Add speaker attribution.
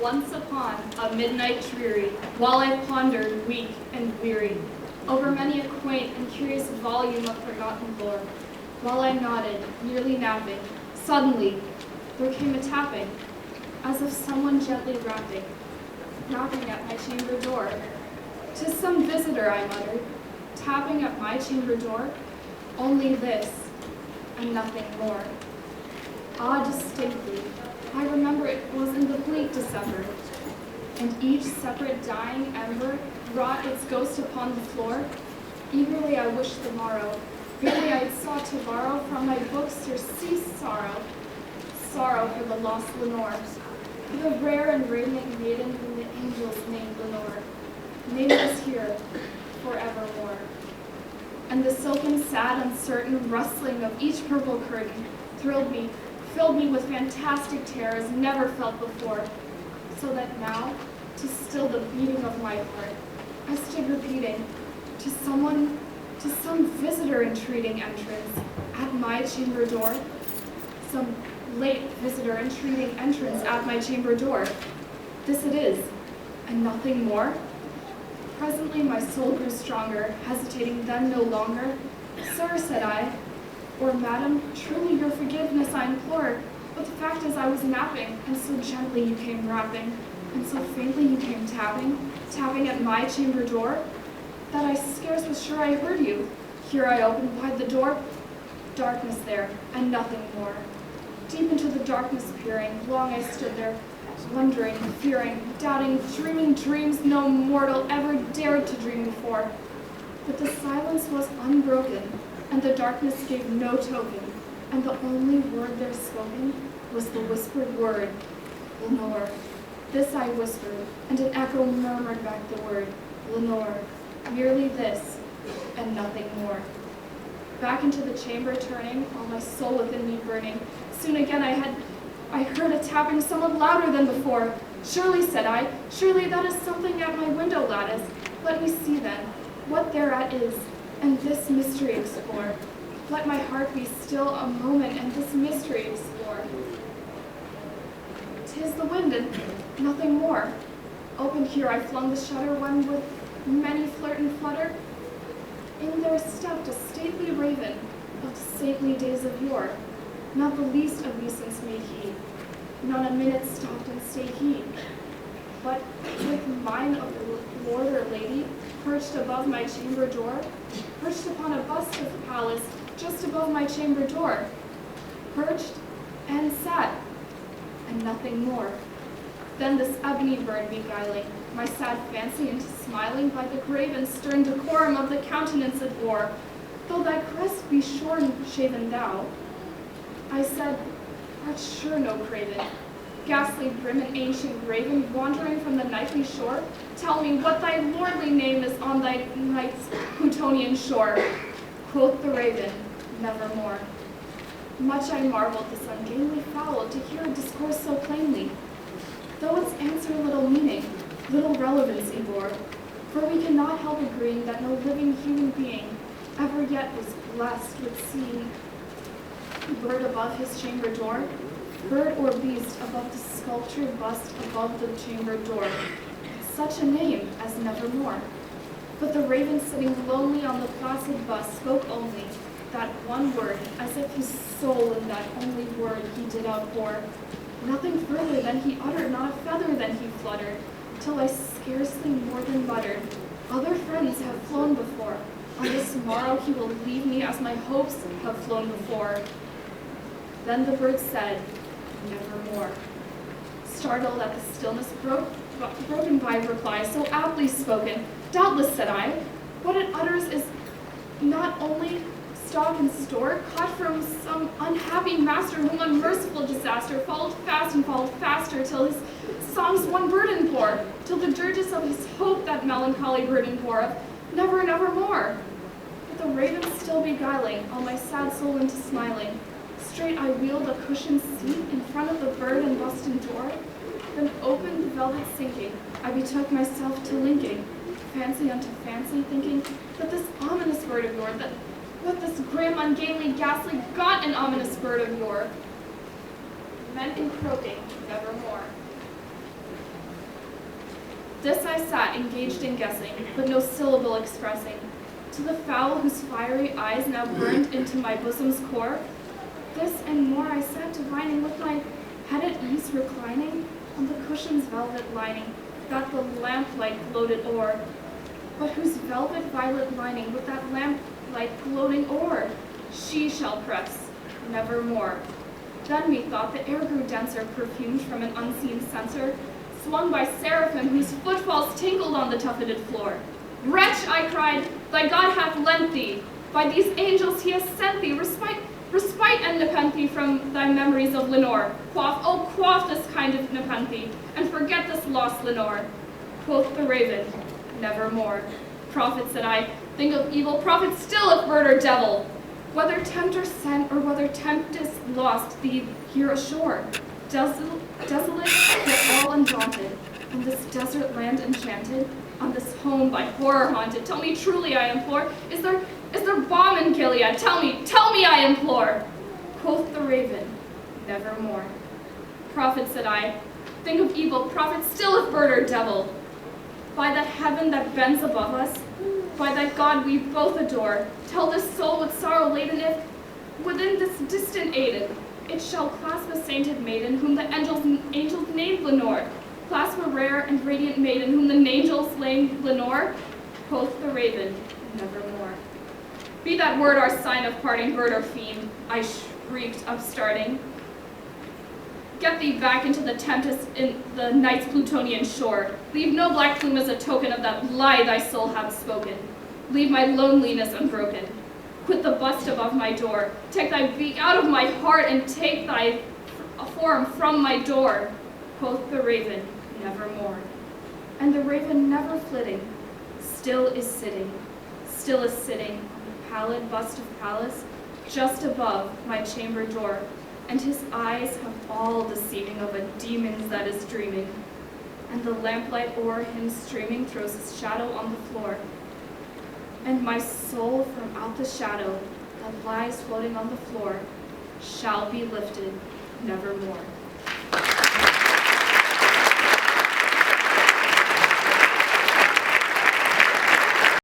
Speaker 1: once upon a midnight dreary, while I pondered, weak and weary, over many a quaint and curious volume of forgotten lore, while I nodded, nearly napping, suddenly there came a tapping, as of someone gently rapping at my chamber door. "'Tis some visitor," I muttered, "tapping at my chamber door. Only this, and nothing more." Ah, distinctly, I remember it was in the bleak December, and each separate dying ember wrought its ghost upon the floor. Eagerly I wished the morrow, really I had sought to borrow from my books surcease sorrow for the lost Lenore, for the rare and radiant maiden whom the angels named Lenore, nameless here forevermore. And the silken, sad, uncertain rustling of each purple curtain filled me with fantastic terrors never felt before, so that now, to still the beating of my heart, I stood repeating, to some visitor entreating entrance at my chamber door, some late visitor entreating entrance at my chamber door. This it is, and nothing more. Presently my soul grew stronger, hesitating then no longer. "Sir," said I, or "Madam, truly your forgiveness I implore, but the fact is I was napping, and so gently you came rapping, and so faintly you came tapping at my chamber door, that I scarce was sure I heard you. Here I opened wide the door, darkness there, and nothing more. Deep into the darkness peering, long I stood there, wondering, fearing, doubting, dreaming dreams no mortal ever dared to dream before. But the silence was unbroken, and the darkness gave no token, and the only word there spoken was the whispered word, Lenore. This I whispered, and an echo murmured back the word, Lenore, merely this, and nothing more. Back into the chamber turning, all my soul within me burning, soon again I heard a tapping somewhat louder than before. "Surely," said I, "surely that is something at my window lattice. Let me see then, what thereat is, and this mystery explore. Let my heart be still a moment, and this mystery explore. 'Tis the wind, and nothing more." Open here I flung the shutter, when with many flirt and flutter, in there stepped a stately raven of the saintly days of yore. Not the least obeisance made he, none a minute stopped and stayed he, but with mine of lord or lady, perched above my chamber door, perched upon a bust of Pallas, just above my chamber door, perched and sat, and nothing more. Then this ebony bird beguiling my sad fancy into smiling by the grave and stern decorum of the countenance it wore, "Though thy crest be shorn shaven thou," I said, "art sure no craven, ghastly grim and ancient graven, wandering from the nightly shore? Tell me what thy lordly name is on thy night's Plutonian shore." Quoth the raven, "Nevermore." Much I marveled this ungainly fowl to hear it discourse so plainly, though its answer little meaning, little relevancy bore, for we cannot help agreeing that no living human being ever yet was blessed with seeing bird above his chamber door, bird or beast above the sculptured bust above the chamber door, such a name as nevermore. But the raven sitting lonely on the placid bust spoke only that one word, as if his soul in that only word he did outpour. Nothing further than he uttered, not a feather than he fluttered, till I scarcely more than muttered, "Other friends have flown before. On this morrow he will leave me as my hopes have flown before." Then the bird said, "Nevermore." Startled at the stillness broken by reply so aptly spoken, "Doubtless," said I, "what it utters is not only stock and store, caught from some unhappy master whom unmerciful disaster followed fast and followed faster, till his songs one burden bore, till the dirges of his hope that melancholy burden bore of never, nevermore." But the raven still beguiling all my sad soul into smiling, straight I wheeled a cushioned seat in front of the bird and busted door, then opened the velvet sinking, I betook myself to linking, fancy unto fancy, thinking that this ominous bird of yours, that this grim, ungainly, ghastly, gaunt and ominous bird of yore, meant in croaking nevermore. This I sat, engaged in guessing, but no syllable expressing. To the fowl whose fiery eyes now burned into my bosom's core, this and more I sat divining, with my head at ease reclining on the cushion's velvet lining, that the lamplight gloated o'er, but whose velvet violet lining with that lamplight gloating o'er, she shall press, nevermore. Then methought the air grew denser, perfumed from an unseen censer, swung by seraphim whose footfalls tinkled on the tufted floor. Wretch, I cried, thy God hath lent thee, by these angels he has sent thee, respite and nepenthe from thy memories of Lenore. Quaff this kind of nepenthe, and forget this lost Lenore. Quoth the raven, nevermore. Prophet, said I, think of evil, prophet still if bird or devil. Whether tempter sent or whether tempest lost thee here ashore, desolate yet all undaunted, on this desert land enchanted, on this home by horror haunted, tell me truly, I implore, is there balm in Gilead? Tell me, I implore. Quoth the raven, nevermore. Prophet, said I, think of evil, prophet still if bird or devil. By that heaven that bends above us, by that God we both adore, tell this soul with sorrow laden if, within this distant Aiden, it shall clasp a sainted maiden whom the angels named Lenore, clasp a rare and radiant maiden whom the angels named Lenore. Quoth the raven, nevermore. Be that word our sign of parting, bird or fiend, I shrieked, upstarting. Get thee back into the tempest in the night's Plutonian shore. Leave no black plume as a token of that lie thy soul hath spoken. Leave my loneliness unbroken. Quit the bust above my door. Take thy beak out of my heart and take thy form from my door. Quoth the raven, nevermore. And the raven never flitting, still is sitting on the pallid bust of Pallas, just above my chamber door, and his eyes have all the seeming of a demon's that is dreaming, and the lamplight o'er him streaming throws his shadow on the floor, and my soul from out the shadow that lies floating on the floor shall be lifted nevermore.